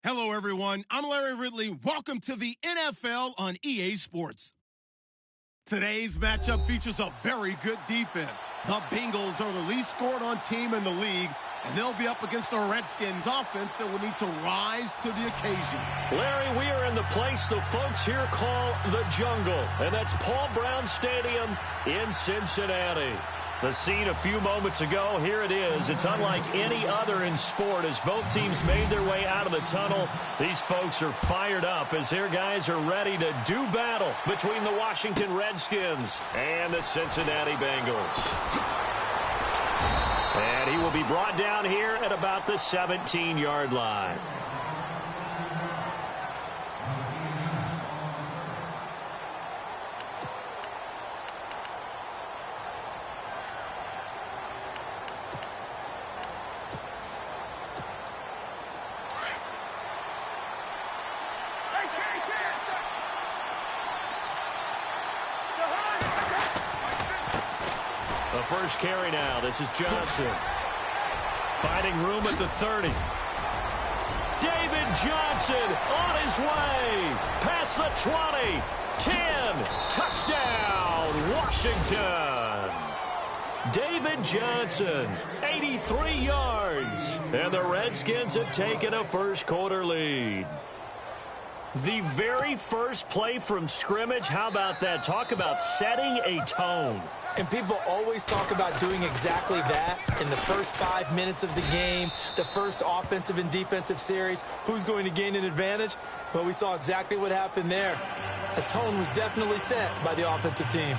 Hello, everyone. I'm Larry Ridley. Welcome to the NFL on EA Sports. Today's matchup features a very good defense. The Bengals are the least scored-on team in the league, and they'll be up against the Redskins offense that will need to rise to the occasion. Larry, we are in the place the folks here call the Jungle, and that's Paul Brown Stadium in Cincinnati. The scene a few moments ago, here it is. It's unlike any other in sport as both teams made their way out of the tunnel. These folks are fired up as their guys are ready to do battle between the Washington Redskins and the Cincinnati Bengals. And he will be brought down here at about the 17-yard line. The first carry now. This is Johnson. Finding room at the 30. David Johnson on his way. Past the 20. 10. Touchdown, Washington. David Johnson, 83 yards. And the Redskins have taken a first quarter lead. The very first play from scrimmage, how about that? Talk about setting a tone. And people always talk about doing exactly that in the first 5 minutes of the game, the first offensive and defensive series. Who's going to gain an advantage? Well, we saw exactly what happened there. The tone was definitely set by the offensive team.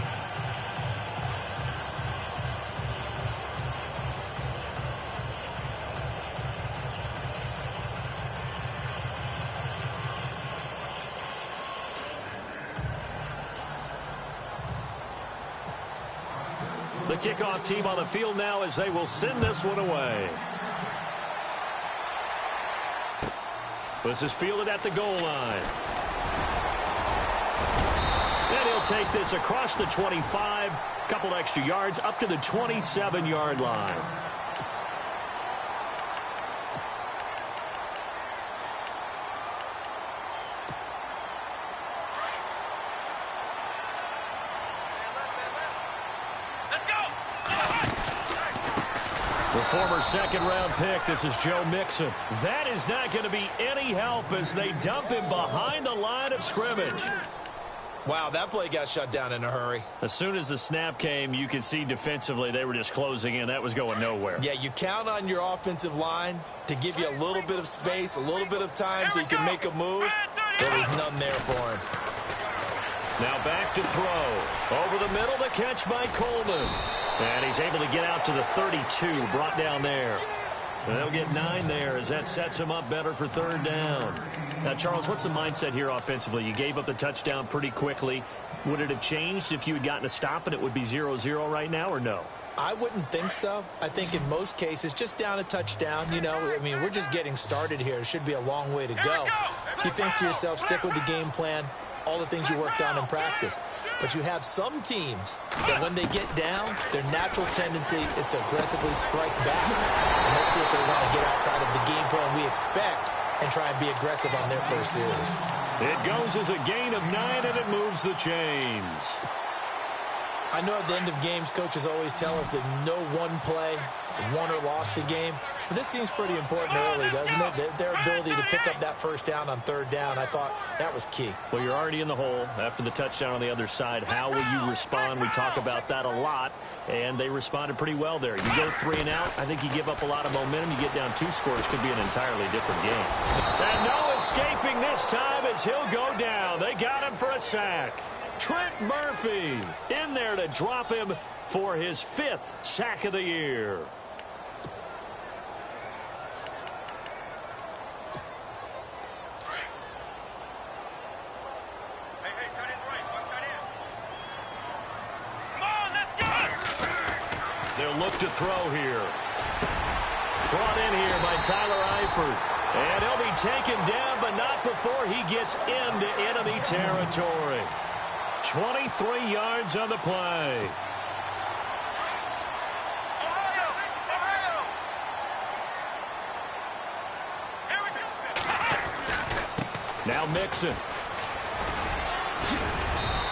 The kickoff team on the field now as they will send this one away. This is fielded at the goal line. And he'll take this across the 25, couple extra yards up to the 27-yard line. The former second-round pick, this is Joe Mixon. That is not going to be any help as they dump him behind the line of scrimmage. Wow, that play got shut down in a hurry. As soon as the snap came, you could see defensively they were just closing in. That was going nowhere. Yeah, you count on your offensive line to give you a little bit of space, a little bit of time so you can make a move. There was none there for him. Now back to throw. Over the middle, the catch by Coleman. And he's able to get out to the 32, brought down there. And they'll get 9 there as that sets him up better for third down. Now, Charles, what's the mindset here offensively? You gave up the touchdown pretty quickly. Would it have changed if you had gotten a stop and it would be 0-0 right now, or no? I wouldn't think so. I think in most cases, just down a touchdown, you know, I mean, we're just getting started here. It should be a long way to go. You think to yourself, stick with the game plan, all the things you worked on in practice. But you have some teams that when they get down, their natural tendency is to aggressively strike back. And let's see if they want to get outside of the game plan we expect and try and be aggressive on their first series. It goes as a gain of 9, and it moves the chains. I know at the end of games, coaches always tell us that no one play won or lost the game. But this seems pretty important early, doesn't it? Their ability to pick up that first down on third down, I thought that was key. Well, you're already in the hole after the touchdown on the other side. How will you respond? We talk about that a lot, and they responded pretty well there. You go 3 and out, I think you give up a lot of momentum. You get down 2 scores, could be an entirely different game. And no escaping this time as he'll go down. They got him for a sack. Trent Murphy in there to drop him for his 5th sack of the year. They'll look to throw here. Brought in here by Tyler Eifert. And he'll be taken down, but not before he gets into enemy territory. 23 yards on the play. Now Mixon.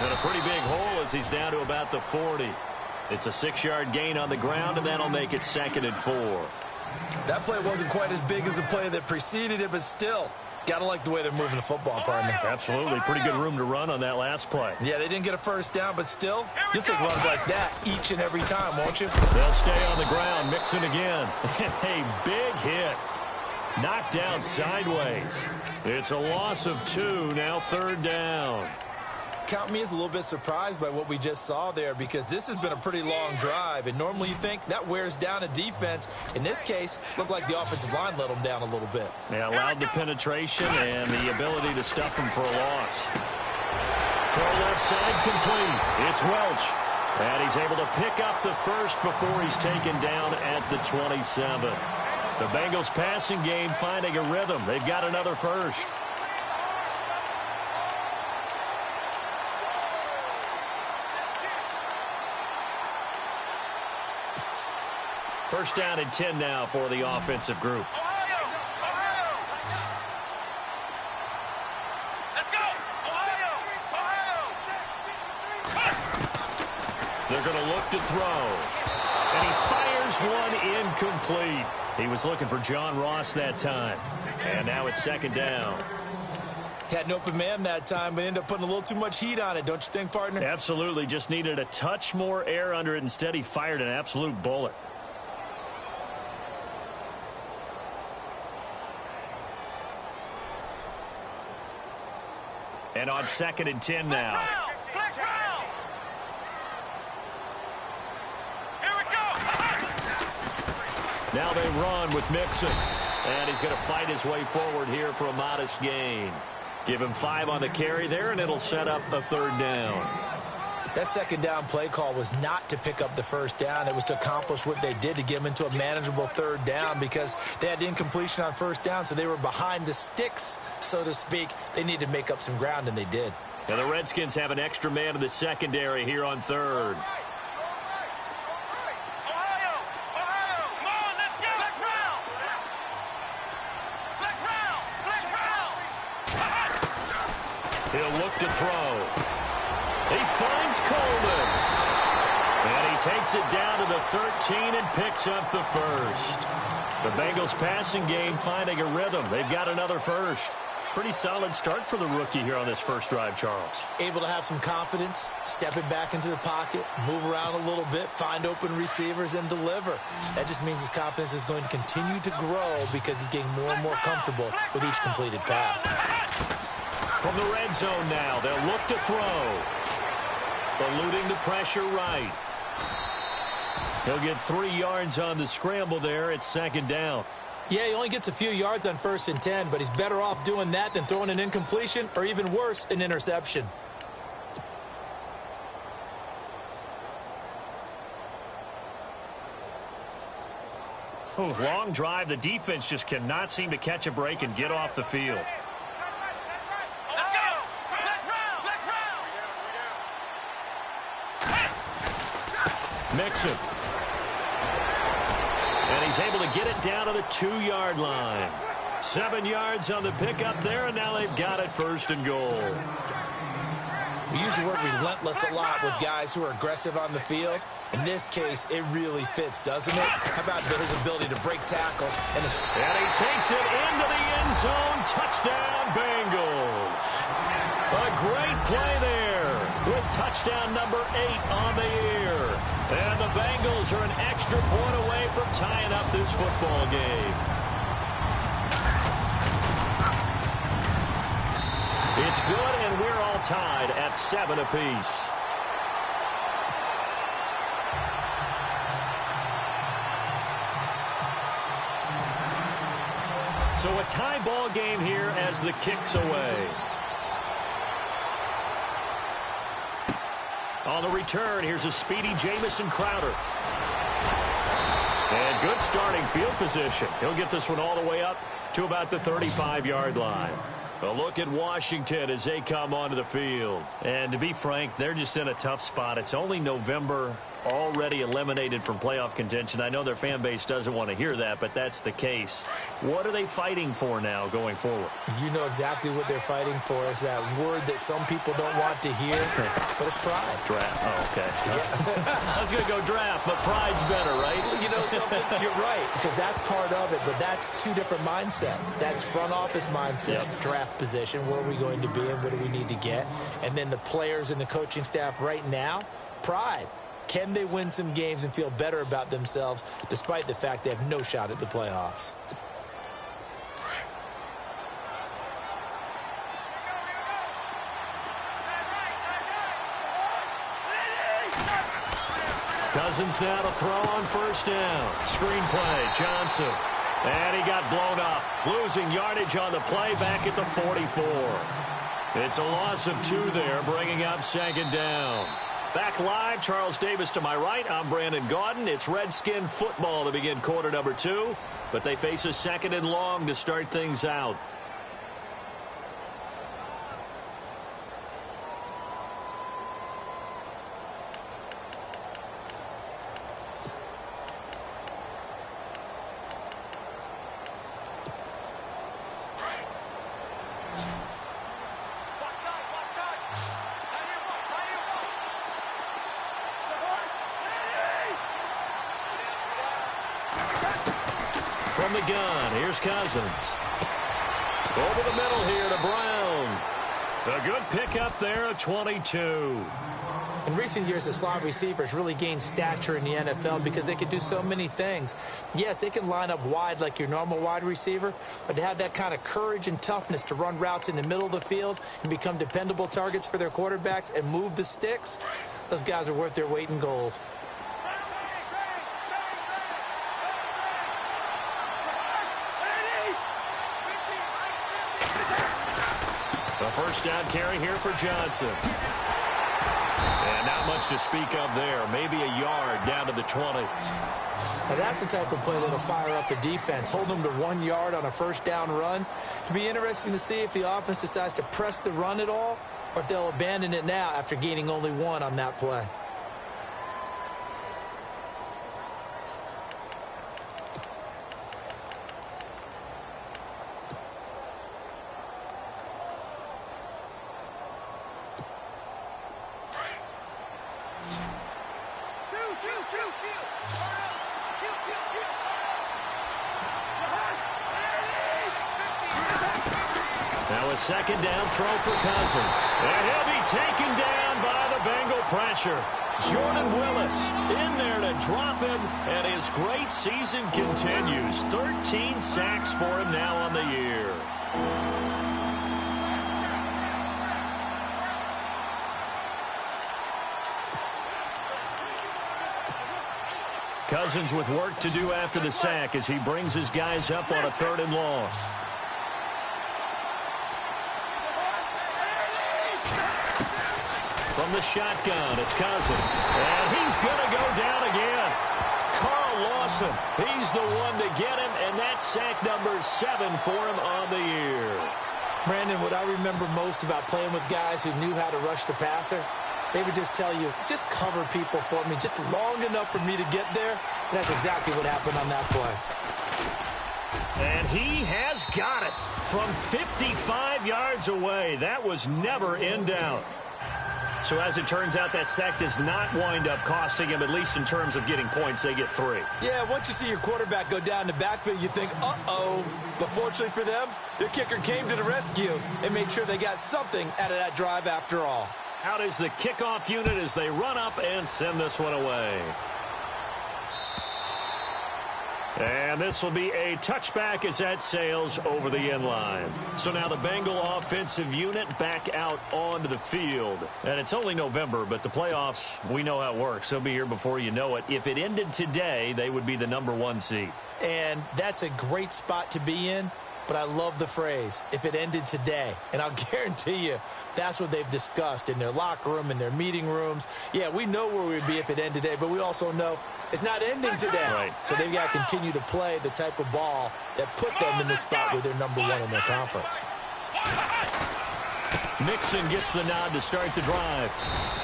And a pretty big hole as he's down to about the 40. It's a 6-yard gain on the ground, and that'll make it 2nd and 4. That play wasn't quite as big as the play that preceded it, but still, got to like the way they're moving the football, partner. Absolutely. Pretty good room to run on that last play. Yeah, they didn't get a first down, but still, you'll take runs like that each and every time, won't you? They'll stay on the ground. Mixon again. A big hit. Knocked down sideways. It's a loss of 2. Now 3rd down. Count me as a little bit surprised by what we just saw there, because this has been a pretty long drive, and normally you think that wears down a defense. In this case, looked like the offensive line let them down a little bit. They allowed the penetration and the ability to stuff them for a loss. Throw left side complete. It's Welch. And he's able to pick up the first before he's taken down at the 27. The Bengals passing game finding a rhythm. They've got another first. First down and 10 now for the offensive group. Ohio! Let's go! Ohio! They're going to look to throw. And he fires one incomplete. He was looking for John Ross that time. And now it's 2nd down. Had an open man that time, but ended up putting a little too much heat on it, don't you think, partner? Absolutely. Just needed a touch more air under it. Instead, he fired an absolute bullet. And on 2nd and 10 now. Flex round! Here we go! Now they run with Mixon. And he's going to fight his way forward here for a modest gain. Give him 5 on the carry there, and it'll set up a 3rd down. That 2nd down play call was not to pick up the first down. It was to accomplish what they did, to get them into a manageable 3rd down, because they had incompletion on first down, so they were behind the sticks, so to speak. They needed to make up some ground, and they did. And the Redskins have an extra man in the secondary here on 3rd. Ohio! Come on, let's go! Flex round! He'll look to throw. He finds Coleman. And he takes it down to the 13 and picks up the first. The Bengals passing game finding a rhythm. They've got another first. Pretty solid start for the rookie here on this first drive, Charles. Able to have some confidence, stepping back into the pocket, move around a little bit, find open receivers, and deliver. That just means his confidence is going to continue to grow because he's getting more and more comfortable with each completed pass. From the red zone now, they'll look to throw. Eluding the pressure right. He'll get 3 yards on the scramble there. It's 2nd down. Yeah, he only gets a few yards on 1st and 10, but he's better off doing that than throwing an incompletion, or even worse, an interception. Oh, long drive. The defense just cannot seem to catch a break and get off the field. Mixon. And he's able to get it down to the 2-yard line. 7 yards on the pickup there, and now they've got it 1st and goal. We use the word relentless a lot with guys who are aggressive on the field. In this case, it really fits, doesn't it? How about his ability to break tackles? And he takes it into the end zone. Touchdown, Bengals. A great play there with touchdown number 8 on the year. And the Bengals are an extra point away from tying up this football game. It's good, and we're all tied at 7 apiece. So a tie ball game here as the kick's away. On the return, here's a speedy Jamison Crowder. And good starting field position. He'll get this one all the way up to about the 35-yard line. A look at Washington as they come onto the field. And to be frank, they're just in a tough spot. It's only November, already eliminated from playoff contention. I know their fan base doesn't want to hear that, but that's the case. What are they fighting for now going forward? You know exactly what they're fighting for. Is that word that some people don't want to hear, but it's pride. Draft. Oh, okay. Yeah. I was going to go draft, but pride's better, right? You know something? You're right, because that's part of it, but that's two different mindsets. That's front office mindset, draft position, where are we going to be and what do we need to get? And then the players and the coaching staff right now, pride. Can they win some games and feel better about themselves despite the fact they have no shot at the playoffs? Cousins now to throw on first down. Screen play, Johnson. And he got blown up. Losing yardage on the play back at the 44. It's a loss of 2 there, bringing up second down. Back live, Charles Davis to my right. I'm Brandon Gaudin. It's Redskin football to begin quarter number 2, but they face a 2nd and long to start things out. From the gun, here's Cousins. Over the middle here to Brown. A good pickup there at 22. In recent years, the slot receivers really gained stature in the NFL because they can do so many things. Yes, they can line up wide like your normal wide receiver, but to have that kind of courage and toughness to run routes in the middle of the field and become dependable targets for their quarterbacks and move the sticks, those guys are worth their weight in gold. A first down carry here for Johnson. And not much to speak of there. Maybe a yard down to the 20. Now that's the type of play that'll fire up the defense. Hold them to 1 yard on a first down run. It'll be interesting to see if the offense decides to press the run at all or if they'll abandon it now after gaining only 1 on that play. Now a second down throw for Cousins. And he'll be taken down by the Bengal pressure. Jordan Willis in there to drop him, and his great season continues. 13 sacks for him now on the year. Cousins with work to do after the sack as he brings his guys up on a 3rd and long. From the shotgun, it's Cousins. And he's going to go down again. Carl Lawson, he's the one to get him, and that's sack number 7 for him on the year. Brandon, what I remember most about playing with guys who knew how to rush the passer, they would just tell you, just cover people for me, just long enough for me to get there. And that's exactly what happened on that play. And he has got it from 55 yards away. That was never in doubt. So as it turns out, that sack does not wind up costing him, at least in terms of getting points. They get 3. Yeah, once you see your quarterback go down the backfield, you think, uh-oh. But fortunately for them, their kicker came to the rescue and made sure they got something out of that drive after all. Out is the kickoff unit as they run up and send this one away. And this will be a touchback as that sails over the end line. So now the Bengal offensive unit back out onto the field. And it's only November, but the playoffs, we know how it works. They'll be here before you know it. If it ended today, they would be the number 1 seed. And that's a great spot to be in. But I love the phrase, if it ended today. And I'll guarantee you, that's what they've discussed in their locker room, in their meeting rooms. Yeah, we know where we'd be if it ended today, but we also know it's not ending today. Right. So they've got to continue to play the type of ball that put them in the spot where they're number 1 in their conference. Mixon gets the nod to start the drive.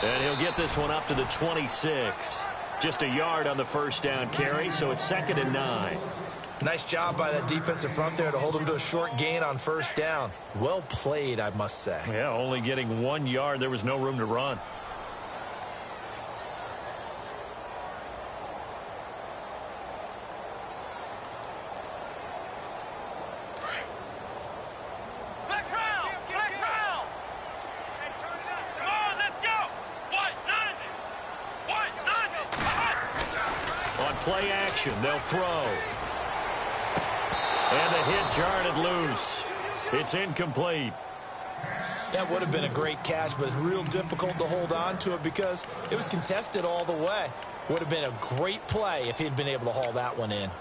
And he'll get this one up to the 26. Just a yard on the first down carry, so it's 2nd and 9. Nice job by that defensive front there to hold them to a short gain on first down. Well played, I must say. Yeah, only getting 1 yard. There was no room to run. Play action, they'll throw. And the hit jarred it loose. It's incomplete. That would have been a great catch, but it's real difficult to hold on to it because it was contested all the way. Would have been a great play if he'd been able to haul that one in.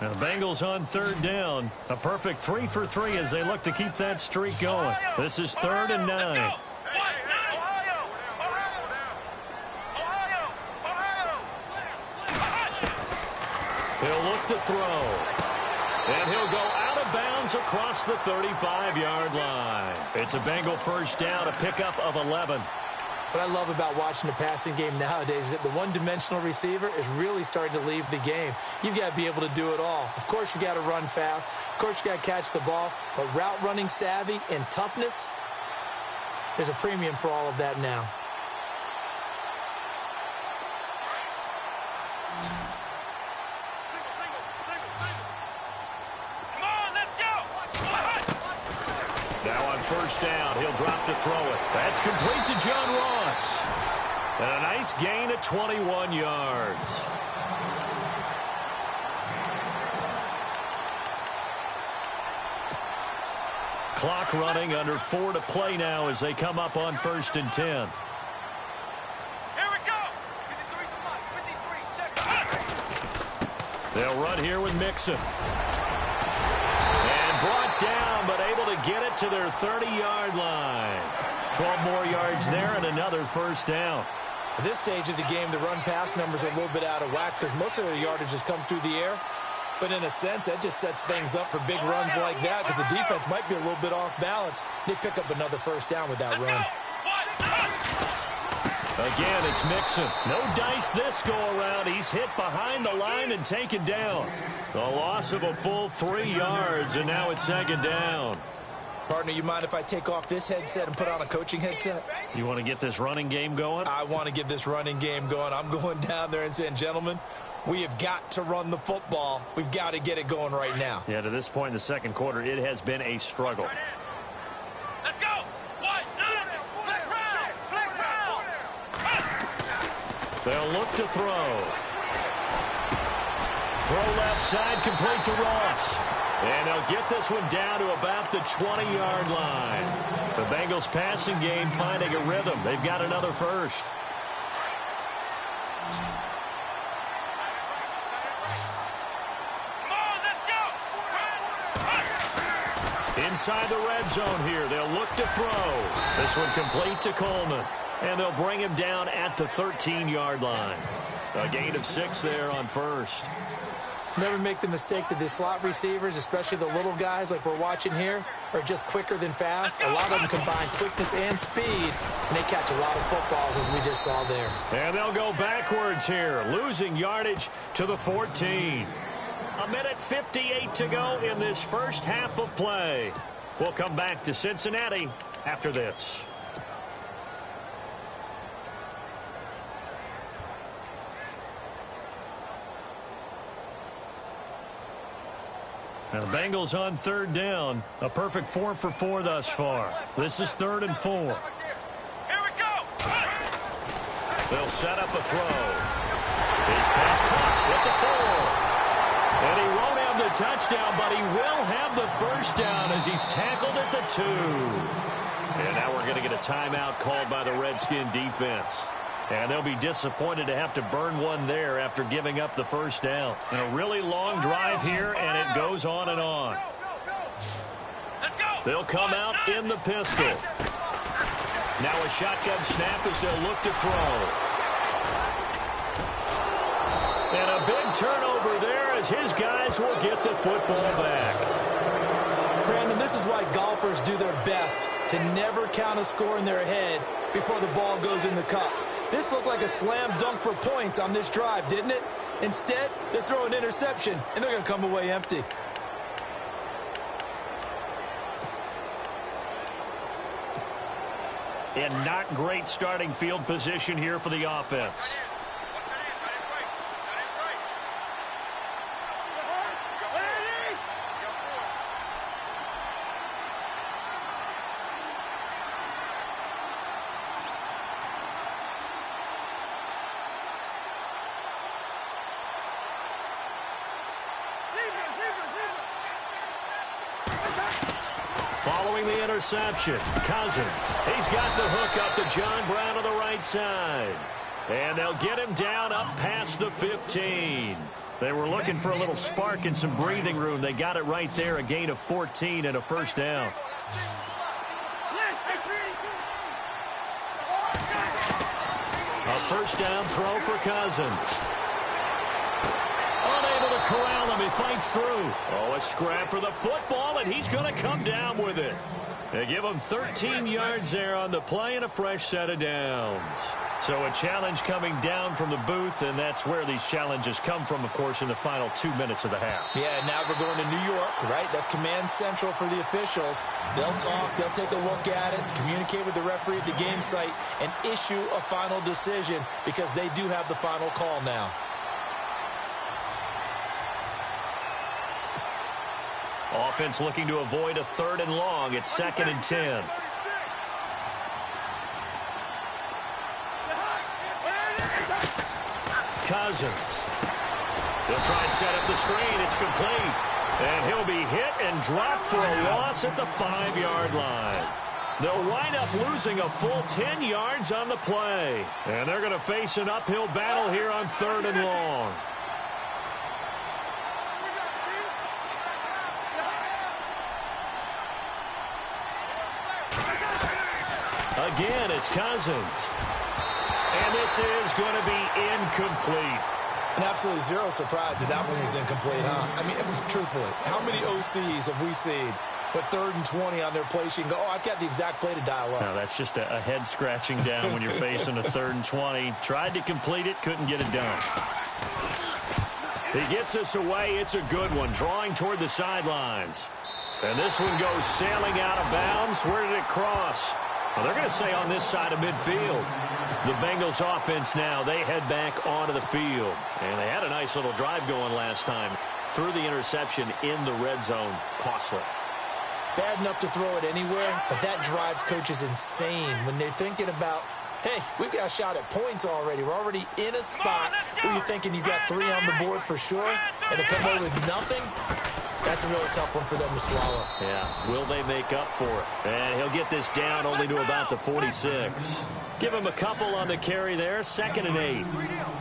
Now the Bengals on 3rd down. A perfect 3 for 3 as they look to keep that streak going. This is 3rd and 9. He'll look to throw. And he'll go out of bounds across the 35-yard line. It's a Bengal first down, a pickup of 11. What I love about watching the passing game nowadays is that the one-dimensional receiver is really starting to leave the game. You've got to be able to do it all. Of course, you got to run fast. Of course, you got to catch the ball. But route running savvy and toughness, there's a premium for all of that now. Now on first down, he'll drop to throw it. That's complete to John Ross. And a nice gain of 21 yards. Clock running, under 4 to play now as they come up on 1st and 10. Here we go. 53, come on. 53, check. They'll run here with Mixon. And brought down, but able to get it to their 30-yard line. 12 more yards there and another first down. At this stage of the game, the run-pass numbers are a little bit out of whack because most of their yardage has come through the air. But in a sense, that just sets things up for big runs like that because the defense might be a little bit off balance. They pick up another first down with that run. Again, it's Mixon. No dice this go-around. He's hit behind the line and taken down. The loss of a full 3 yards, and now it's 2nd down. Partner, you mind if I take off this headset and put on a coaching headset? You want to get this running game going? I want to get this running game going. I'm going down there and saying, gentlemen, we have got to run the football. We've got to get it going right now. Yeah, to this point in the second quarter, it has been a struggle. Let's go. They'll look to throw. Throw left side, complete to Ross. And they'll get this one down to about the 20-yard line. The Bengals passing game finding a rhythm. They've got another first. Inside the red zone here. They'll look to throw. This one complete to Coleman. And they'll bring him down at the 13-yard line. A gain of 6 there on first. Never make the mistake that the slot receivers, especially the little guys like we're watching here, are just quicker than fast. A lot of them combine quickness and speed, and they catch a lot of footballs, as we just saw there. And they'll go backwards here, losing yardage to the 14. 1:58 to go in this first half of play. We'll come back to Cincinnati after this. Now the Bengals on 3rd down. A perfect 4 for 4 thus far. This is 3rd and 4. Here we go. They'll set up a throw. His pass caught with the 4. And he won't have the touchdown, but he will have the first down as he's tackled at the 2. And now we're going to get a timeout called by the Redskin defense. And they'll be disappointed to have to burn one there after giving up the first down. And a really long drive here, and it goes on and on. They'll come out in the pistol. Now a shotgun snap as they'll look to throw. And a big turnover there as his guys will get the football back. Brandon, this This is why golfers do their best to never count a score in their head before the ball goes in the cup. This looked like a slam dunk for points on this drive, didn't it? Instead, they're throwing interception, and they're going to come away empty. And not great starting field position here for the offense. Following the interception, Cousins. He's got the hook up to John Brown on the right side. And they'll get him down up past the 15. They were looking for a little spark and some breathing room. They got it right there, a gain of 14 and a first down. A first down throw for Cousins. Unable to corral him. He fights through. Oh, a scrap for the football, and he's going to come down with it. They give him 13 yards there on the play and a fresh set of downs. So a challenge coming down from the booth, and that's where these challenges come from, of course, in the final 2 minutes of the half. Yeah, now we're going to New York, right? That's command central for the officials. They'll talk, they'll take a look at it, communicate with the referee at the game site, and issue a final decision because they do have the final call now. Offense looking to avoid a 3rd and long. It's 2nd and 10. Cousins. He'll try and set up the screen. It's complete. And he'll be hit and dropped for a loss at the 5-yard line. They'll wind up losing a full 10 yards on the play. And they're going to face an uphill battle here on 3rd and long. Again, it's Cousins. And this is going to be incomplete. And absolutely zero surprise that that one was incomplete, huh? I mean, truthfully, how many OCs have we seen with 3rd and 20 on their play sheet and go, oh, I've got the exact play to dial up? No, that's just a head scratching down when you're facing a 3rd and 20. Tried to complete it, couldn't get it done. He gets us away. It's a good one, drawing toward the sidelines. And this one goes sailing out of bounds. Where did it cross? Well, they're going to say on this side of midfield. The Bengals offense now, they head back onto the field. And they had a nice little drive going last time. Threw the interception in the red zone. Costly. Bad enough to throw it anywhere, but that drives coaches insane when they're thinking about, hey, we've got a shot at points already. We're already in a spot where you're thinking you got 3 on the board for sure, and to come away with nothing, that's a really tough one for them to swallow. Yeah, will they make up for it? And he'll get this down only to about the 46. Give him a couple on the carry there, 2nd and 8.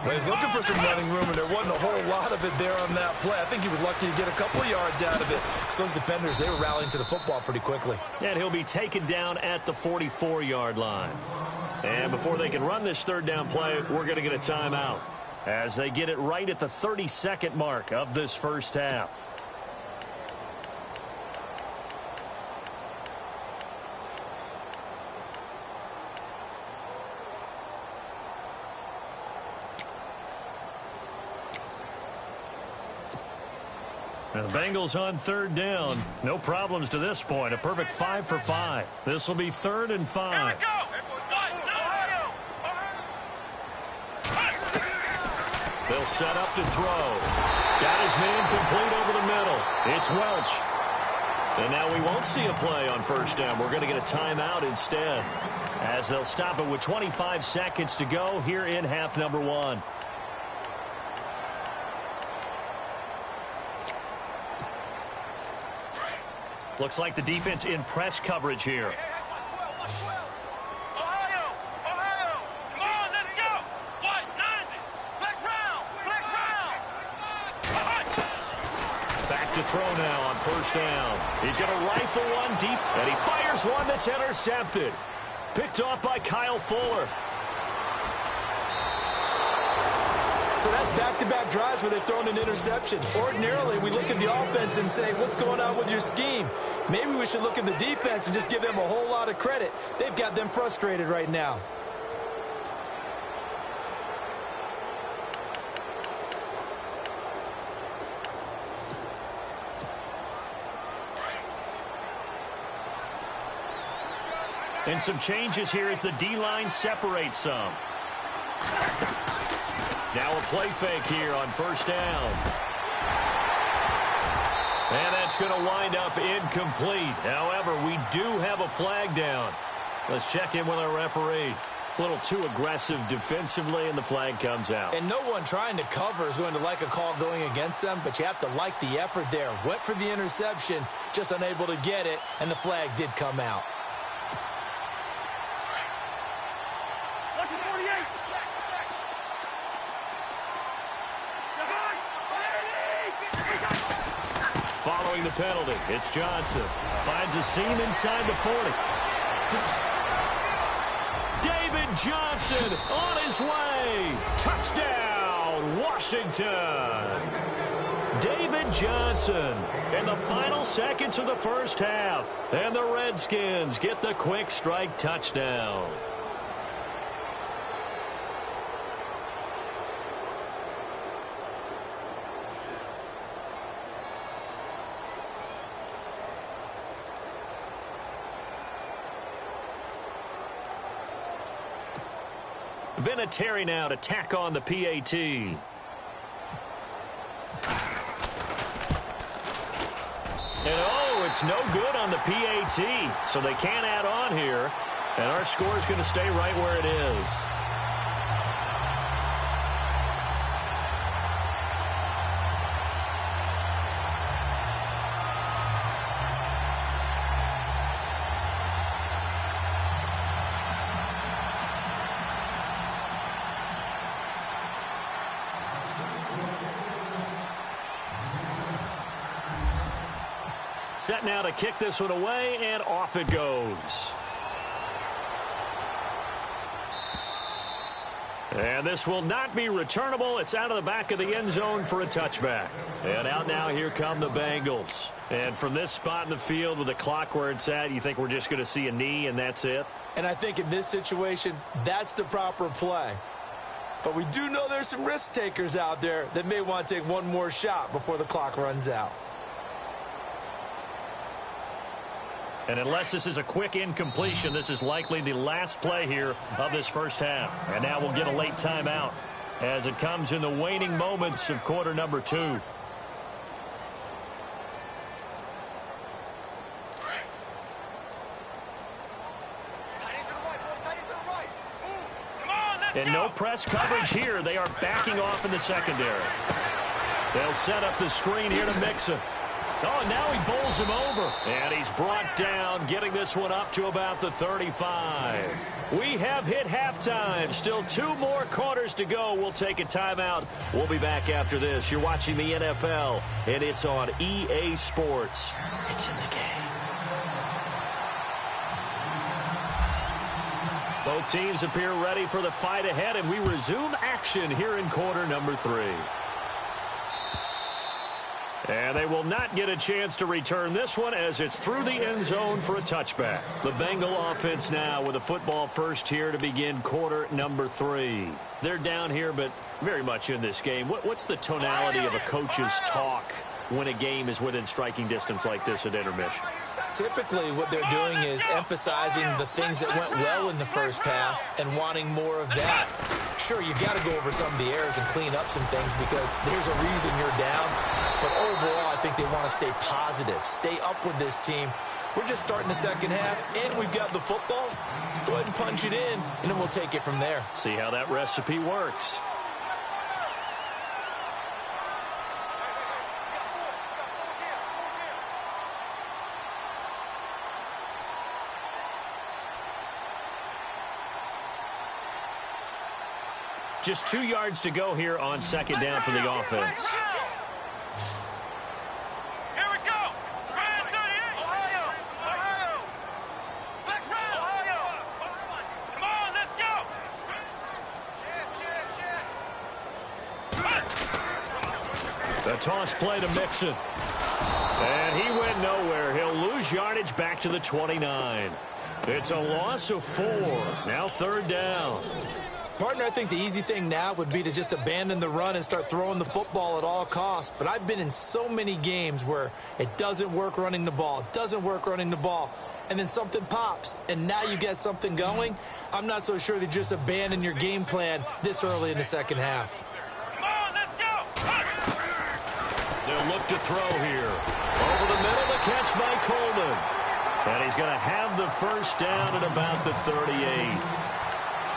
Well, he's looking for some running room, and there wasn't a whole lot of it there on that play. I think he was lucky to get a couple of yards out of it. So those defenders, they were rallying to the football pretty quickly. And he'll be taken down at the 44-yard line. And before they can run this 3rd down play, we're going to get a timeout as they get it right at the 32nd mark of this first half. And the Bengals on 3rd down. No problems to this point. A perfect 5 for 5. This will be 3rd and 5. They'll set up to throw. Got his man complete over the middle. It's Welch. And now we won't see a play on 1st down. We're going to get a timeout instead, as they'll stop it with 25 seconds to go here in half number 1. Looks like the defense in press coverage here. Ohio! Come on, let's go! What? 90! Flex round! Back to throw now on 1st down. He's going to rifle one deep, and he fires one that's intercepted. Picked off by Kyle Fuller. So that's back-to-back drives where they've thrown an interception. Ordinarily, we look at the offense and say, what's going on with your scheme? Maybe we should look at the defense and just give them a whole lot of credit. They've got them frustrated right now. And some changes here as the D-line separates some. Now a play fake here on first down. And that's going to wind up incomplete. However, we do have a flag down. Let's check in with our referee. A little too aggressive defensively, and the flag comes out. And no one trying to cover is going to like a call going against them, but you have to like the effort there. Went for the interception, just unable to get it, and the flag did come out. Following the penalty, it's Johnson. Finds a seam inside the 40. David Johnson on his way. Touchdown, Washington. David Johnson in the final seconds of the first half. And the Redskins get the quick strike touchdown. Vinatieri now to tack on the PAT. And oh, it's no good on the PAT. So they can't add on here. And our score is going to stay right where it is. Set now to kick this one away, and off it goes. And this will not be returnable. It's out of the back of the end zone for a touchback. And out now, here come the Bengals. And from this spot in the field with the clock where it's at, you think we're just going to see a knee and that's it? And I think in this situation, that's the proper play. But we do know there's some risk takers out there that may want to take one more shot before the clock runs out. And unless this is a quick incompletion, this is likely the last play here of this first half. And now we'll get a late timeout as it comes in the waning moments of quarter number 2. And no press coverage here. They are backing off in the secondary. They'll set up the screen here to Mixon. Oh, now he bowls him over. And he's brought down, getting this one up to about the 35. We have hit halftime. Still 2 more quarters to go. We'll take a timeout. We'll be back after this. You're watching the NFL, and it's on EA Sports. It's in the game. Both teams appear ready for the fight ahead, and we resume action here in quarter number 3. And they will not get a chance to return this one as it's through the end zone for a touchback. The Bengal offense now with a football first here to begin quarter number 3. They're down here, but very much in this game. What's the tonality of a coach's talk when a game is within striking distance like this at intermission? Typically, what they're doing is emphasizing the things that went well in the first half and wanting more of that. Sure, you've got to go over some of the errors and clean up some things because there's a reason you're down. But overall, I think they want to stay positive, stay up with this team. We're just starting the second half, and we've got the football. Let's go ahead and punch it in, and then we'll take it from there. See how that recipe works. Just 2 yards to go here on second down for the offense. Here we go. Brand 38. Ohio. Back round. Ohio. Come on, let's go. A toss play to Mixon. And he went nowhere. He'll lose yardage back to the 29. It's a loss of 4. Now 3rd down. Partner, I think the easy thing now would be to just abandon the run and start throwing the football at all costs. But I've been in so many games where it doesn't work running the ball. It doesn't work running the ball. And then something pops, and now you get something going. I'm not so sure that you just abandon your game plan this early in the second half. Come on, let's go. They'll look to throw here. Over the middle, the catch by Coleman. And he's going to have the first down at about the 38.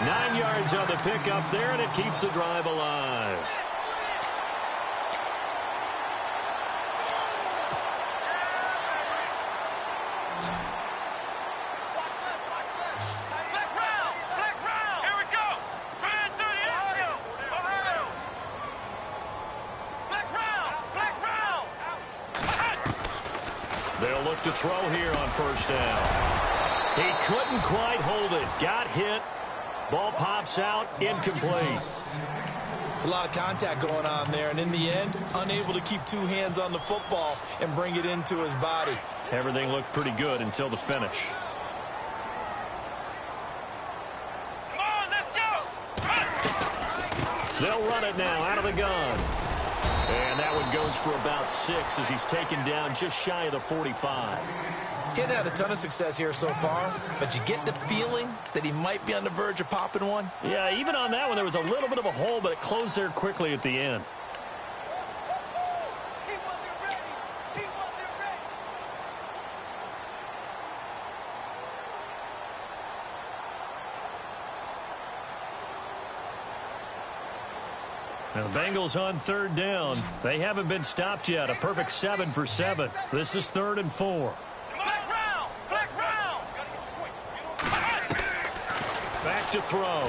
9 yards on the pickup there, and it keeps the drive alive. Flex round. Here we go. Brand 38. Ohio. Flex round. They'll look to throw here on first down. He couldn't quite hold it. Got hit. Ball pops out, incomplete. It's a lot of contact going on there, and in the end, unable to keep 2 hands on the football and bring it into his body. Everything looked pretty good until the finish. Come on, let's go. They'll run it now out of the gun. And that one goes for about 6 as he's taken down just shy of the 45. He hadn't had a ton of success here so far, but you get the feeling that he might be on the verge of popping one. Yeah, even on that one, there was a little bit of a hole, but it closed there quickly at the end. Now the Bengals on 3rd down. They haven't been stopped yet. A perfect 7 for 7. This is 3rd and 4. Flex round. Back to throw.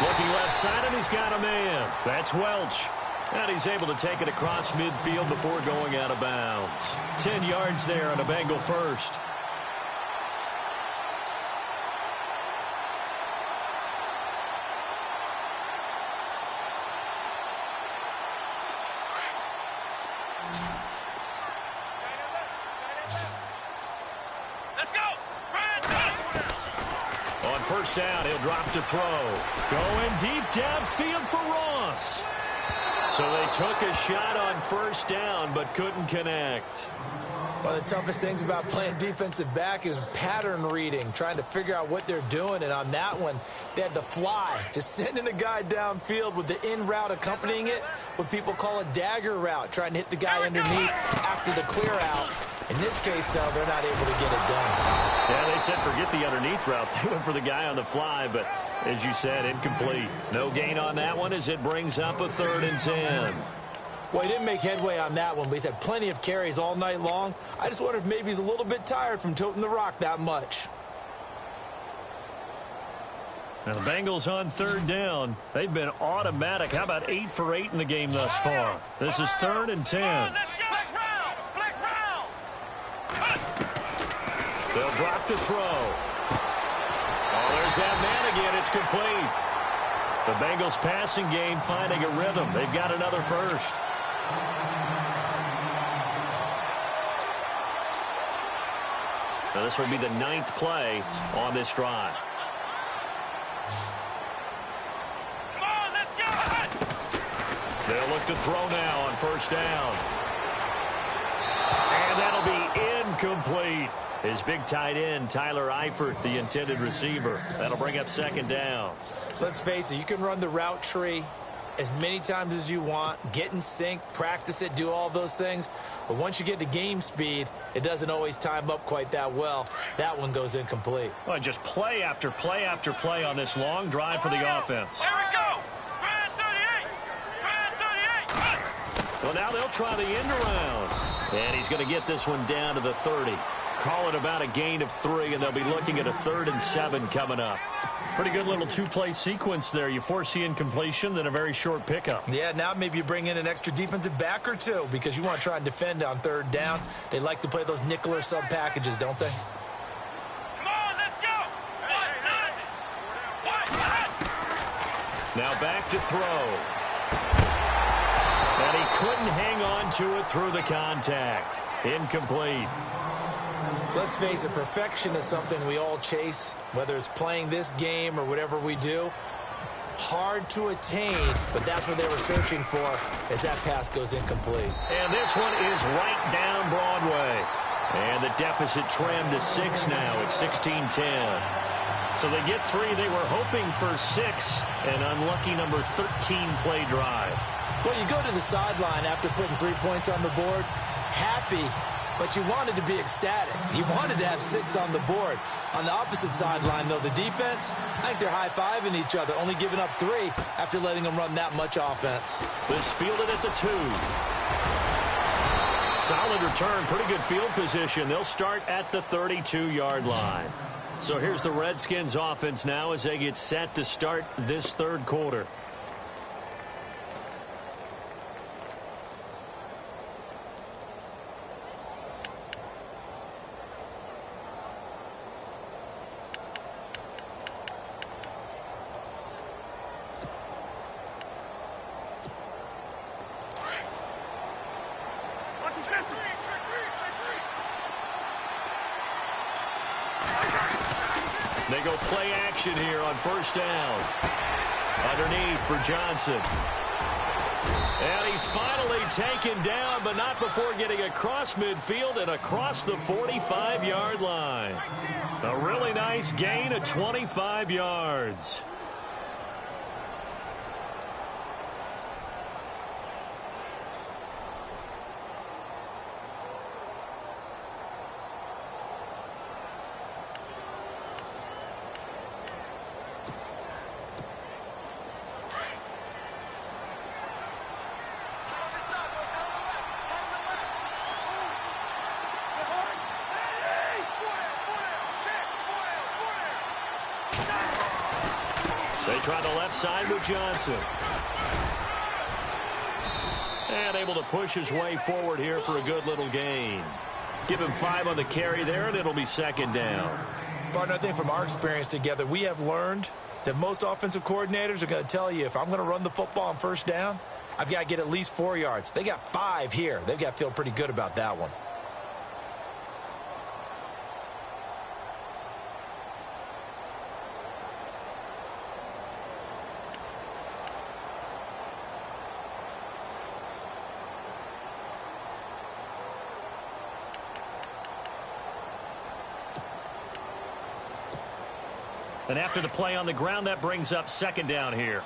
Looking left side, and he's got a man. That's Welch. And he's able to take it across midfield before going out of bounds. 10 yards there on a Bengal first. First down, he'll drop to throw. Going deep downfield for Ross. So they took a shot on first down, but couldn't connect. One of the toughest things about playing defensive back is pattern reading, trying to figure out what they're doing. And on that one, they had the fly, just sending a guy downfield with the in route accompanying it, what people call a dagger route, trying to hit the guy underneath after the clear out. In this case, though, they're not able to get it done. Yeah, they said forget the underneath route. They went for the guy on the fly, but as you said, incomplete. No gain on that one as it brings up a 3rd and 10. Well, he didn't make headway on that one, but he's had plenty of carries all night long. I just wonder if maybe he's a little bit tired from toting the rock that much. Now the Bengals on 3rd down. They've been automatic. How about 8 for 8 in the game thus far? This is 3rd and 10. They'll drop to throw. Oh, there's that man again. It's complete. The Bengals passing game finding a rhythm. They've got another first. Now this will be the 9th play on this drive. Come on, let's go. They'll look to throw now on first down. And that'll be incomplete. His big tight end, Tyler Eifert, the intended receiver. That'll bring up 2nd down. Let's face it, you can run the route tree as many times as you want, get in sync, practice it, do all those things. But once you get to game speed, it doesn't always time up quite that well. That one goes incomplete. Well, just play after play after play on this long drive for the offense. Here we go. Brand 38. Brand 38. Well, now they'll try the end around. And he's going to get this one down to the 30. Call it about a gain of 3, and they'll be looking at a 3rd and 7 coming up. Pretty good little 2-play sequence there. You force the incompletion, then a very short pickup. Yeah, now maybe you bring in an extra defensive back or 2 because you want to try and defend on 3rd down. They like to play those nickel or sub packages, don't they? Come on, let's go. Now back to throw. couldn't hang on to it through the contact. Incomplete. Let's face it, perfection is something we all chase, whether it's playing this game or whatever we do. Hard to attain, but that's what they were searching for as that pass goes incomplete. And this one is right down Broadway. And the deficit trimmed to 6 now at 16-10. So they get 3. They were hoping for 6. An unlucky number 13 play drive. Well, you go to the sideline after putting 3 points on the board, happy, but you wanted to be ecstatic. You wanted to have 6 on the board. On the opposite sideline, though, the defense, I think they're high-fiving each other, only giving up 3 after letting them run that much offense. This fielded at the 2. Solid return, pretty good field position. They'll start at the 32-yard line. So here's the Redskins offense now as they get set to start this third quarter. They go play action here on first down. Underneath for Johnson. And he's finally taken down, but not before getting across midfield and across the 45-yard line. A really nice gain of 25 yards. They try the left side with Johnson. And able to push his way forward here for a good little gain. Give him 5 on the carry there, and it'll be second down. Partner, I think from our experience together, we have learned that most offensive coordinators are going to tell you, if I'm going to run the football on first down, I've got to get at least 4 yards. They got 5 here. They've got to feel pretty good about that one. And after the play on the ground, that brings up second down here.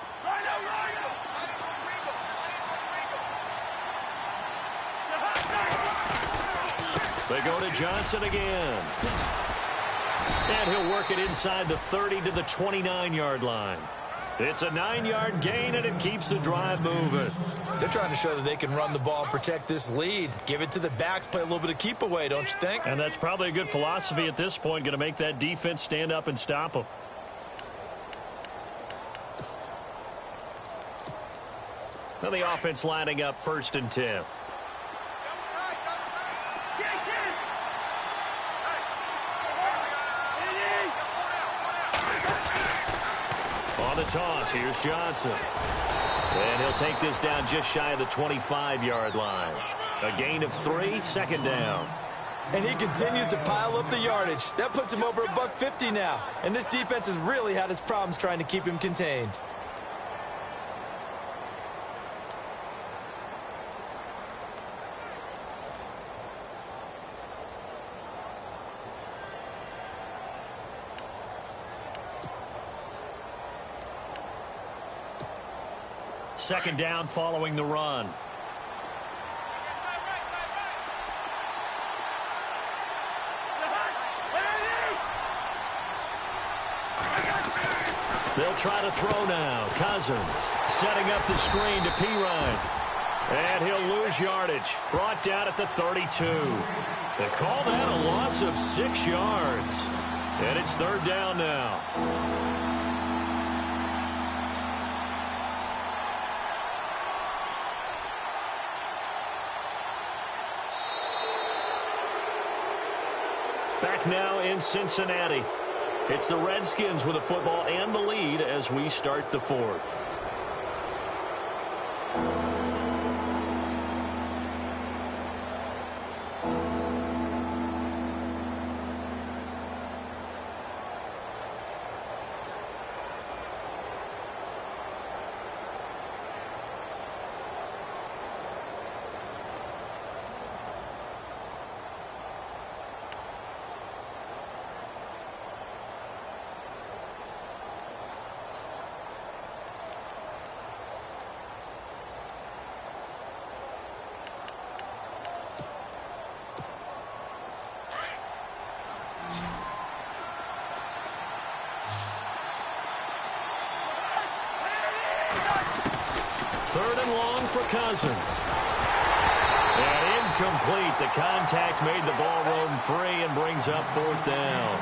They go to Johnson again. And he'll work it inside the 30 to the 29-yard line. It's a 9-yard gain, and it keeps the drive moving. They're trying to show that they can run the ball and protect this lead. Give it to the backs, play a little bit of keep away, don't you think? And that's probably a good philosophy at this point, going to make that defense stand up and stop them. Now the offense lining up 1st and 10. On the toss, here's Johnson. And he'll take this down just shy of the 25-yard line. A gain of 3, second down. And he continues to pile up the yardage. That puts him over $150 now. And this defense has really had its problems trying to keep him contained. Second down following the run. They'll try to throw now. Cousins setting up the screen to Pirine. And he'll lose yardage. Brought down at the 32. They call that a loss of 6 yards. And it's third down now. Back now in Cincinnati. It's the Redskins with the football and the lead as we start the fourth. Throwing long for Cousins. And incomplete. The contact made the ball roam free and brings up 4th down.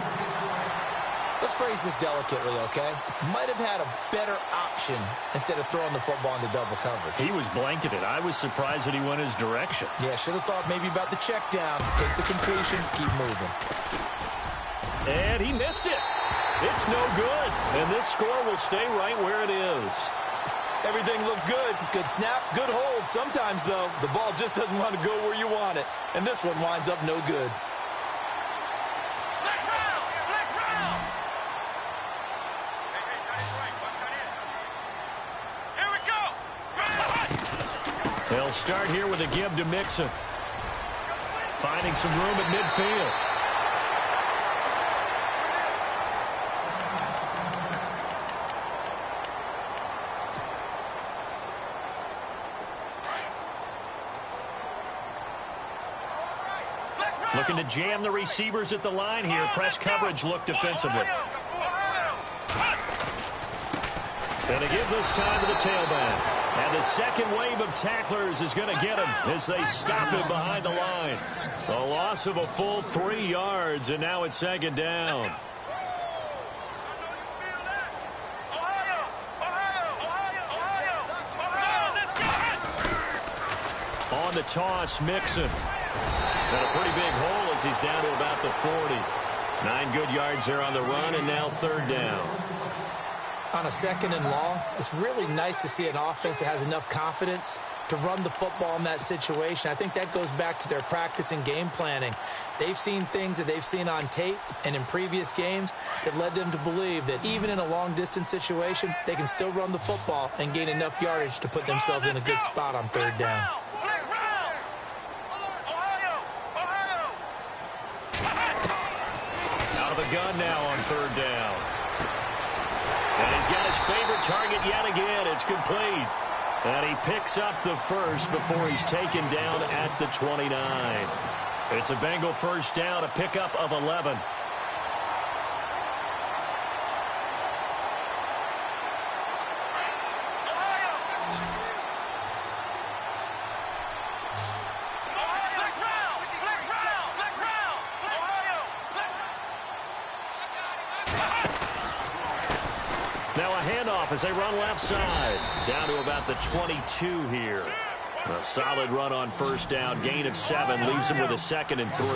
Let's phrase this delicately, okay? Might have had a better option instead of throwing the football into double coverage. He was blanketed. I was surprised that he went his direction. Yeah, should have thought maybe about the check down. Take the completion, keep moving. And he missed it. It's no good. And this score will stay right where it is. Everything looked good. Good snap, good hold. Sometimes, though, the ball just doesn't want to go where you want it. And this one winds up no good. They'll start here with a give to Mixon. Finding some room at midfield. Looking to jam the receivers at the line here. Press coverage look defensively. Going to give this time to the tailback. And the second wave of tacklers is going to get him as they stop him behind the line. A loss of a full 3 yards, and now it's 2nd down. On the toss, Mixon. Got a pretty big hole as he's down to about the 40. 9 good yards there on the run, and now 3rd down. On a 2nd and long, it's really nice to see an offense that has enough confidence to run the football in that situation. I think that goes back to their practice and game planning. They've seen things that they've seen on tape and in previous games that led them to believe that even in a long-distance situation, they can still run the football and gain enough yardage to put themselves in a good spot on 3rd down. Out of the gun now on 3rd down. And he's got his favorite target yet again. It's complete. And he picks up the first before he's taken down at the 29. It's a Bengal 1st down, a pickup of 11. Now a handoff as they run left side. Down to about the 22 here. A solid run on 1st down. Gain of 7. Leaves him with a 2nd and 3.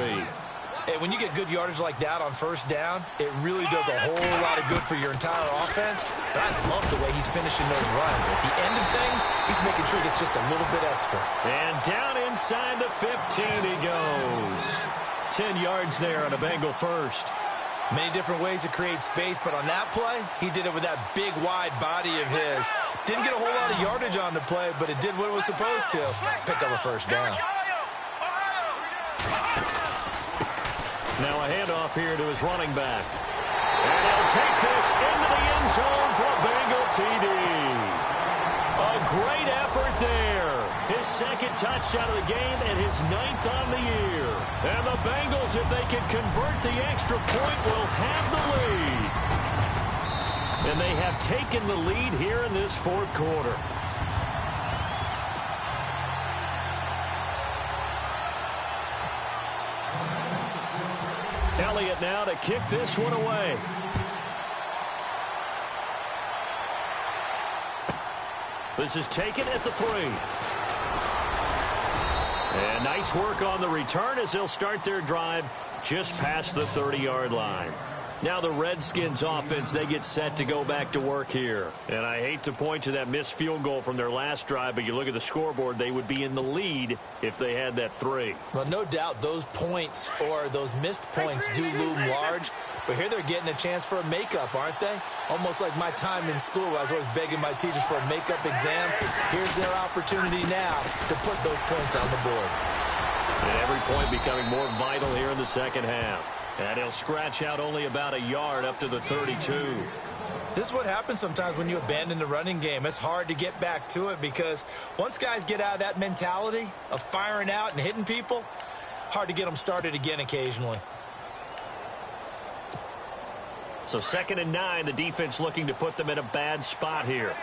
Hey, when you get good yardage like that on 1st down, it really does a whole lot of good for your entire offense. But I love the way he's finishing those runs. At the end of things, he's making sure he gets just a little bit extra. And down inside the 15 he goes. 10 yards there on a Bengal 1st. Many different ways to create space, but on that play, he did it with that big, wide body of his. Didn't get a whole lot of yardage on the play, but it did what it was supposed to. Pick up a 1st down. Now a handoff here to his running back. And he'll take this into the end zone for a Bengal TD. A great effort there. His 2nd touchdown of the game and his 9th on the year. And the Bengals, if they can convert the extra point, will have the lead. And they have taken the lead here in this 4th quarter. Elliott now to kick this one away. This is taken at the 3. And nice work on the return as they'll start their drive just past the 30-yard line. Now the Redskins offense, they get set to go back to work here. And I hate to point to that missed field goal from their last drive, but you look at the scoreboard, they would be in the lead if they had that 3. Well, no doubt those points or those missed points do loom large. But here they're getting a chance for a makeup, aren't they? Almost like my time in school. I was always begging my teachers for a makeup exam. Here's their opportunity now to put those points on the board. And every point becoming more vital here in the 2nd half. And he'll scratch out only about a yard up to the 32. This is what happens sometimes when you abandon the running game. It's hard to get back to it because once guys get out of that mentality of firing out and hitting people, hard to get them started again occasionally. So 2nd and 9, the defense looking to put them in a bad spot here.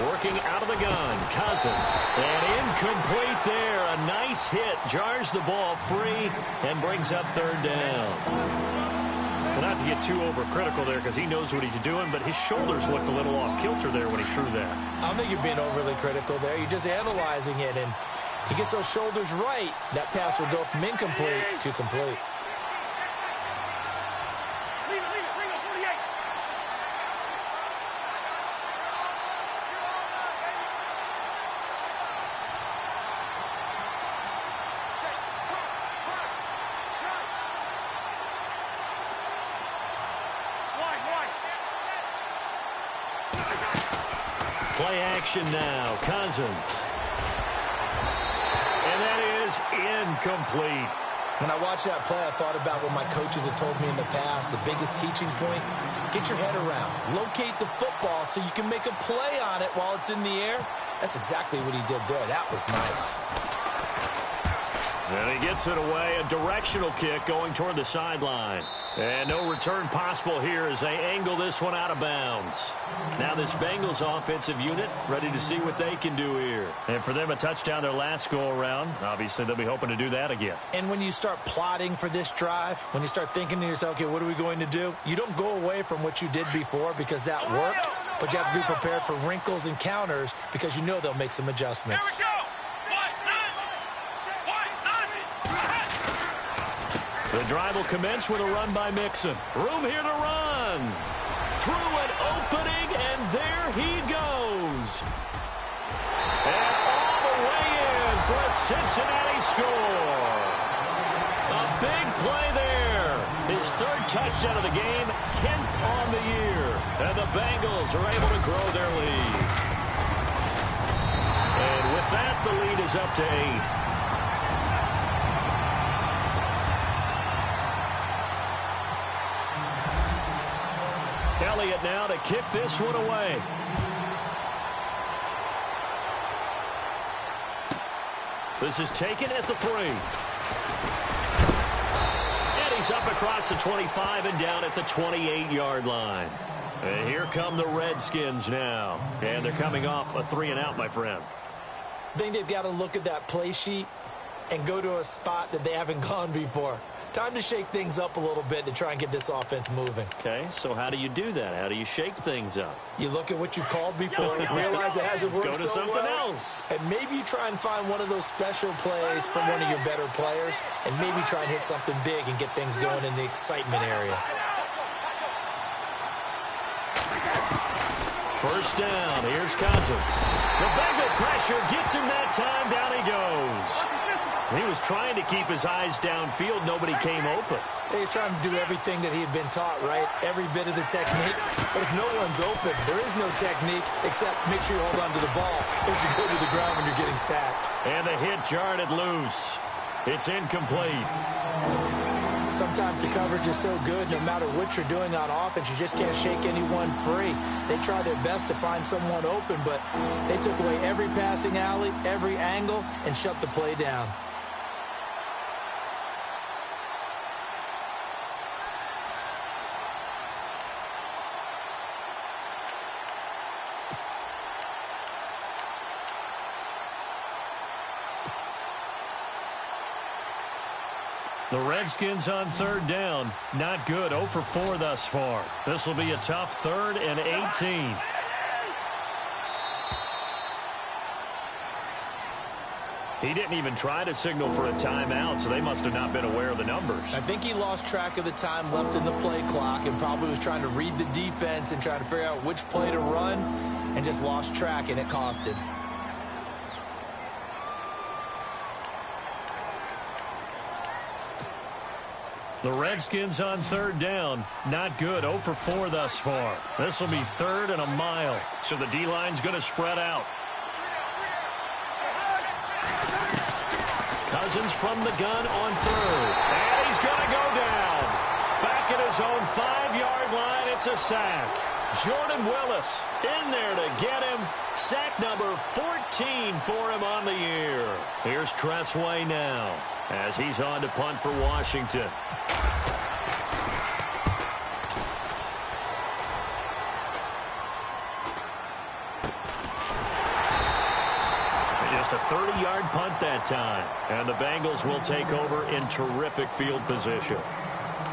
Working out of the gun, Cousins. And incomplete there. A nice hit. Jars the ball free and brings up third down. Well, not to get too overcritical there because he knows what he's doing, but his shoulders looked a little off kilter there when he threw that. I don't think you're being overly critical there. You're just analyzing it, and he gets those shoulders right. That pass will go from incomplete to complete. Play action now. Cousins. And that is incomplete. When I watched that play, I thought about what my coaches had told me in the past. The biggest teaching point, get your head around. Locate the football so you can make a play on it while it's in the air. That's exactly what he did there. That was nice. And he gets it away. A directional kick going toward the sideline. And no return possible here as they angle this one out of bounds. Now this Bengals offensive unit ready to see what they can do here. And for them, a touchdown their last go-around. Obviously, they'll be hoping to do that again. And when you start plotting for this drive, when you start thinking to yourself, okay, what are we going to do? You don't go away from what you did before because that worked, but you have to be prepared for wrinkles and counters because you know they'll make some adjustments. Here we go. The drive will commence with a run by Mixon. Room here to run. Through an opening, and there he goes. And all the way in for a Cincinnati score. A big play there. His third touchdown of the game, 10th on the year. And the Bengals are able to grow their lead. And with that, the lead is up to 8. Elliott now to kick this one away. This is taken at the 3. And he's up across the 25 and down at the 28-yard line. And here come the Redskins now. And they're coming off a 3-and-out, my friend. I think they've got to look at that play sheet and go to a spot that they haven't gone before. Time to shake things up a little bit to try and get this offense moving. Okay, so how do you do that? How do you shake things up? You look at what you've called before, realize it hasn't worked so well. Go to something else. And maybe you try and find one of those special plays from one of your better players, and maybe try and hit something big and get things going in the excitement area. First down, here's Cousins. The Bengal pressure gets him that time, down he goes. He was trying to keep his eyes downfield. Nobody came open. He's trying to do everything that he had been taught, right? Every bit of the technique. But if no one's open, there is no technique except make sure you hold on to the ball as you go to the ground when you're getting sacked. And the hit jarred it loose. It's incomplete. Sometimes the coverage is so good, no matter what you're doing on offense, you just can't shake anyone free. They try their best to find someone open, but they took away every passing alley, every angle, and shut the play down. The Redskins on third down. Not good. 0 for 4 thus far. This will be a tough 3rd and 18. He didn't even try to signal for a timeout, so they must have not been aware of the numbers. I think he lost track of the time left in the play clock and probably was trying to read the defense and trying to figure out which play to run and just lost track, and it cost him. The Redskins on third down. Not good. 0 for 4 thus far. This will be 3rd and a mile. So the D-line's going to spread out. Cousins from the gun on 3rd. And he's going to go down. Back at his own 5-yard line. It's a sack. Jordan Willis in there to get him. Sack number 14 for him on the year. Here's Tressway now as he's on to punt for Washington. Just a 30-yard punt that time. And the Bengals will take over in terrific field position.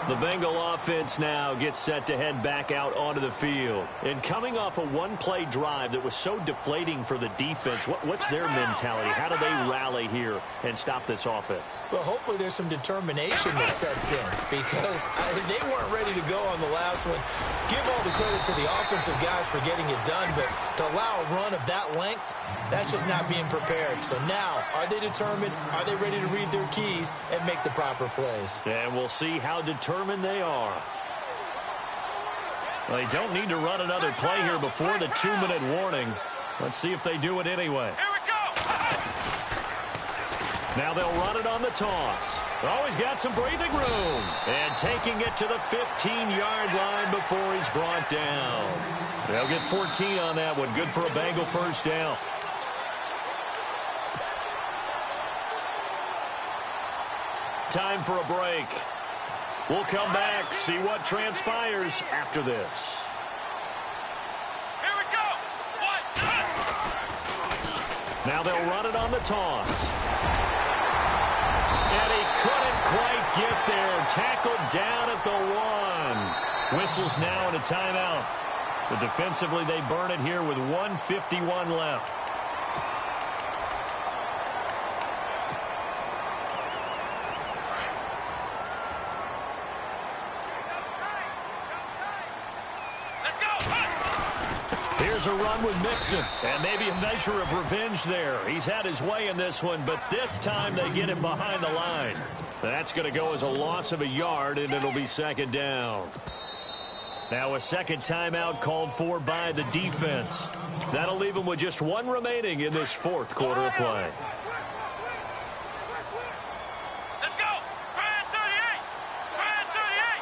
The Bengal offense now gets set to head back out onto the field. And coming off a one-play drive that was so deflating for the defense, what's their mentality? How do they rally here and stop this offense? Well, hopefully there's some determination that sets in because they weren't ready to go on the last one. Give all the credit to the offensive guys for getting it done, but to allow a run of that length, that's just not being prepared. So now, are they determined? Are they ready to read their keys and make the proper plays? And we'll see how determined they are. Well, they don't need to run another play here before the 2-minute warning. Let's see if they do it anyway. Here we go. Now they'll run it on the toss. Always got some breathing room. And taking it to the 15-yard line before he's brought down. They'll get 14 on that one. Good for a Bengal first down. Time for a break. We'll come back, see what transpires after this. Here we go. Now they'll run it on the toss. And he couldn't quite get there. Tackled down at the 1. Whistles now and a timeout. So defensively they burn it here with 1:51 left. Here's a run with Mixon, and maybe a measure of revenge there. He's had his way in this one, but this time they get him behind the line. That's going to go as a loss of a yard, and it'll be second down. Now a second timeout called for by the defense. That'll leave them with just one remaining in this fourth quarter of play. Let's go. Grand 38. Grand 38.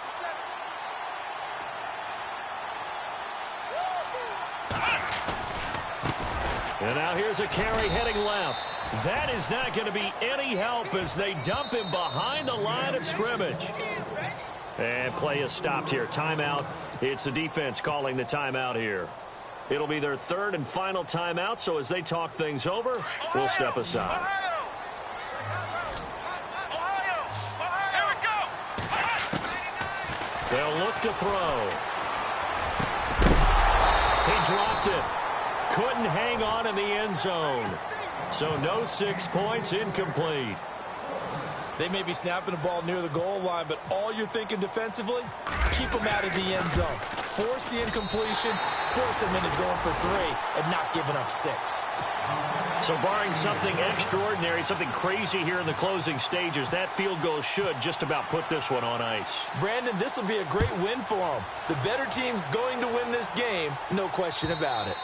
And now here's a carry heading left. That is not going to be any help as they dump him behind the line of scrimmage. And play is stopped here. Timeout. It's the defense calling the timeout here. It'll be their third and final timeout, so as they talk things over, we'll step aside. Here we go. They'll look to throw. He dropped it. Couldn't hang on in the end zone. So no 6 points, incomplete. They may be snapping the ball near the goal line, but all you're thinking defensively, keep them out of the end zone. Force the incompletion, force them into going for 3, and not giving up 6. So barring something extraordinary, something crazy here in the closing stages, that field goal should just about put this one on ice. Brandon, this will be a great win for them. The better team's going to win this game, no question about it.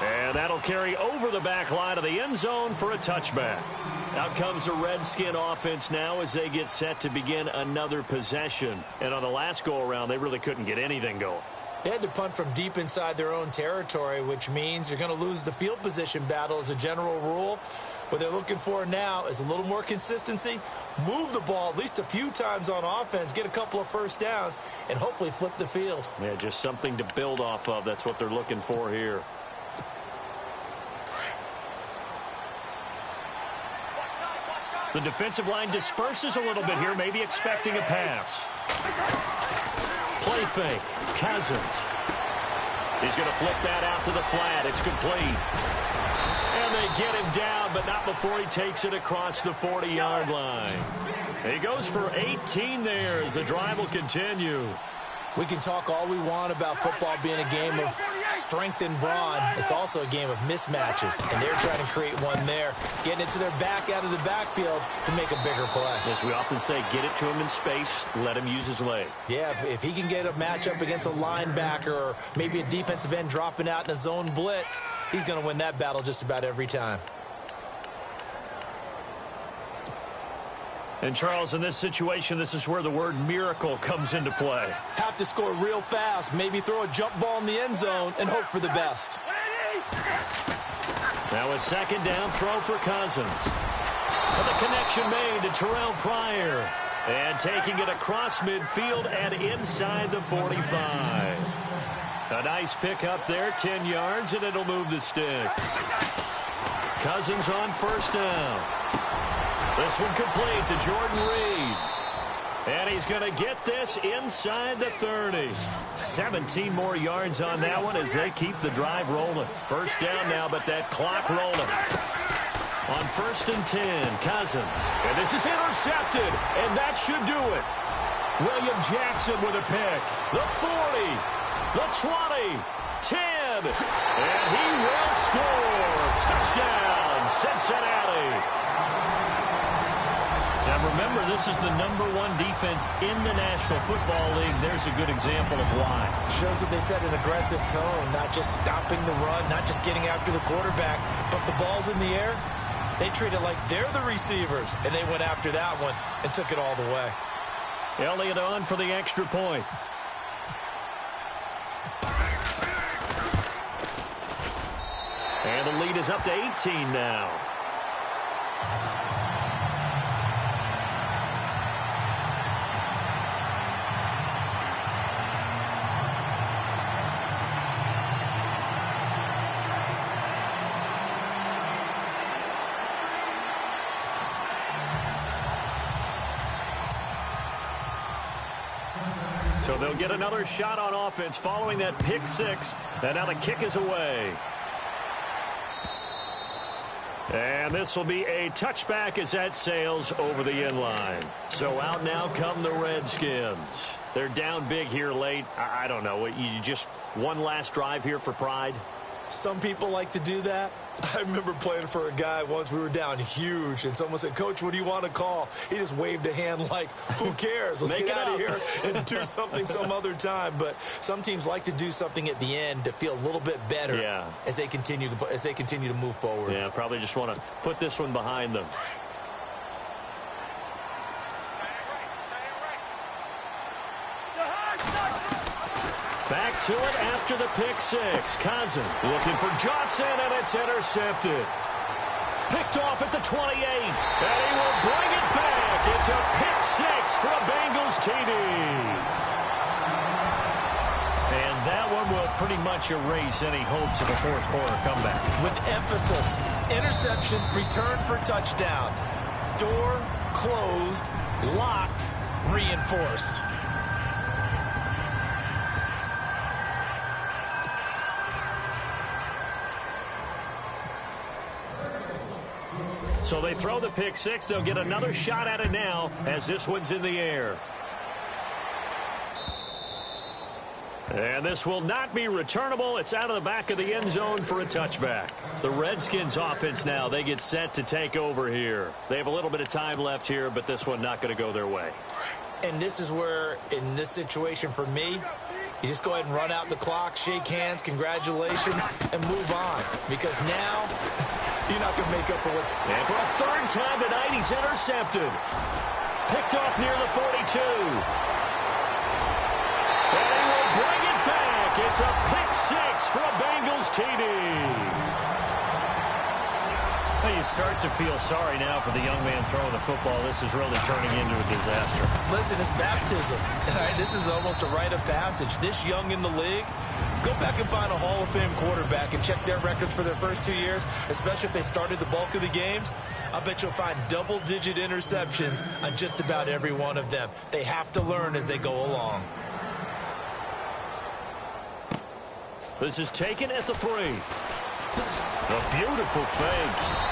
And that'll carry over the back line of the end zone for a touchback. Out comes the Redskin offense now as they get set to begin another possession. And on the last go-around, they really couldn't get anything going. They had to punt from deep inside their own territory, which means you're going to lose the field position battle as a general rule. What they're looking for now is a little more consistency, move the ball at least a few times on offense, get a couple of first downs, and hopefully flip the field. Yeah, just something to build off of. That's what they're looking for here. The defensive line disperses a little bit here, maybe expecting a pass. Play fake. Cousins. He's going to flip that out to the flat. It's complete. And they get him down, but not before he takes it across the 40-yard line. He goes for 18 there as the drive will continue. We can talk all we want about football being a game of strength and brawn. It's also a game of mismatches, and they're trying to create one there, getting it to their back out of the backfield to make a bigger play. As we often say, get it to him in space, let him use his leg. Yeah, if he can get a matchup against a linebacker or maybe a defensive end dropping out in a zone blitz, he's going to win that battle just about every time. And, Charles, in this situation, this is where the word miracle comes into play. Have to score real fast, maybe throw a jump ball in the end zone and hope for the best. Now a second down throw for Cousins. And the connection made to Terrell Pryor. And taking it across midfield and inside the 45. A nice pick up there, 10 yards, and it'll move the sticks. Cousins on first down. This one complete to Jordan Reed. And he's going to get this inside the 30. 17 more yards on that one as they keep the drive rolling. First down now, but that clock rolling. On first and 10, Cousins. And this is intercepted, and that should do it. William Jackson with a pick. The 40, the 20, 10, and he will score. Touchdown, Cincinnati. Now remember, this is the #1 defense in the National Football League. There's a good example of why. Shows that they set an aggressive tone, not just stopping the run, not just getting after the quarterback, but the ball's in the air. They treat it like they're the receivers, and they went after that one and took it all the way. Elliott on for the extra point. And the lead is up to 18 now. So they'll get another shot on offense following that pick six. And now the kick is away. And this will be a touchback as that sails over the end line. So out now come the Redskins. They're down big here late. I don't know. You just one last drive here for pride? Some people like to do that. I remember playing for a guy once. We were down huge, and someone said, "Coach, what do you want to call?" He just waved a hand like, "Who cares? Let's get out of here and do something some other time." But some teams like to do something at the end to feel a little bit better as they continue to move forward. Yeah, probably just want to put this one behind them. Back to it after the pick six. Cousins looking for Johnson, and it's intercepted. Picked off at the 28, and he will bring it back. It's a pick six for a Bengals TD. And that one will pretty much erase any hopes of a fourth quarter comeback. With emphasis, interception, return for touchdown. Door closed, locked, reinforced. So they throw the pick six. They'll get another shot at it now as this one's in the air. And this will not be returnable. It's out of the back of the end zone for a touchback. The Redskins offense now, they get set to take over here. They have a little bit of time left here, but this one not going to go their way. And this is where, in this situation for me, you just go ahead and run out the clock, shake hands, congratulations, and move on. Because now, you're not going to make up for what's... And for a third time tonight, he's intercepted. Picked off near the 42. And he will bring it back. It's a pick six for a Bengals TD. Well, you start to feel sorry now for the young man throwing the football. This is really turning into a disaster. Listen, it's baptism. All right, this is almost a rite of passage. This young in the league, go back and find a Hall of Fame quarterback and check their records for their first 2 years, especially if they started the bulk of the games. I bet you'll find double-digit interceptions on just about every one of them. They have to learn as they go along. This is taken at the 3. A beautiful fake.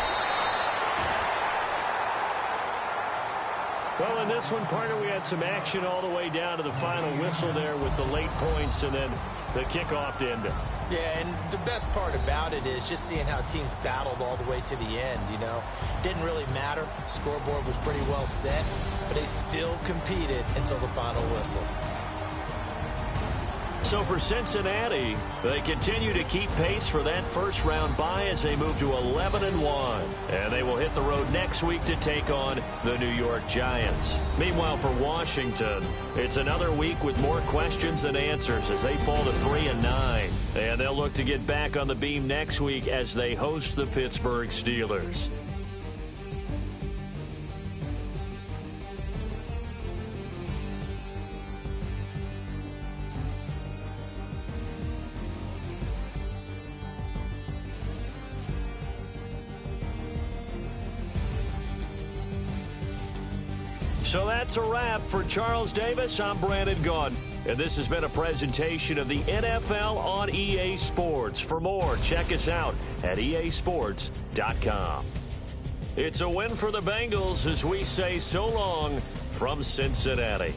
Well, in this one, partner, we had some action all the way down to the final whistle there with the late points and then the kickoff to end it. Yeah, and the best part about it is just seeing how teams battled all the way to the end, you know. Didn't really matter. Scoreboard was pretty well set, but they still competed until the final whistle. So for Cincinnati, they continue to keep pace for that first-round bye as they move to 11-1. And they will hit the road next week to take on the New York Giants. Meanwhile, for Washington, it's another week with more questions than answers as they fall to 3-9. And they'll look to get back on the beam next week as they host the Pittsburgh Steelers. So that's a wrap. For Charles Davis, I'm Brandon Gaudin. And this has been a presentation of the NFL on EA Sports. For more, check us out at easports.com. It's a win for the Bengals as we say so long from Cincinnati.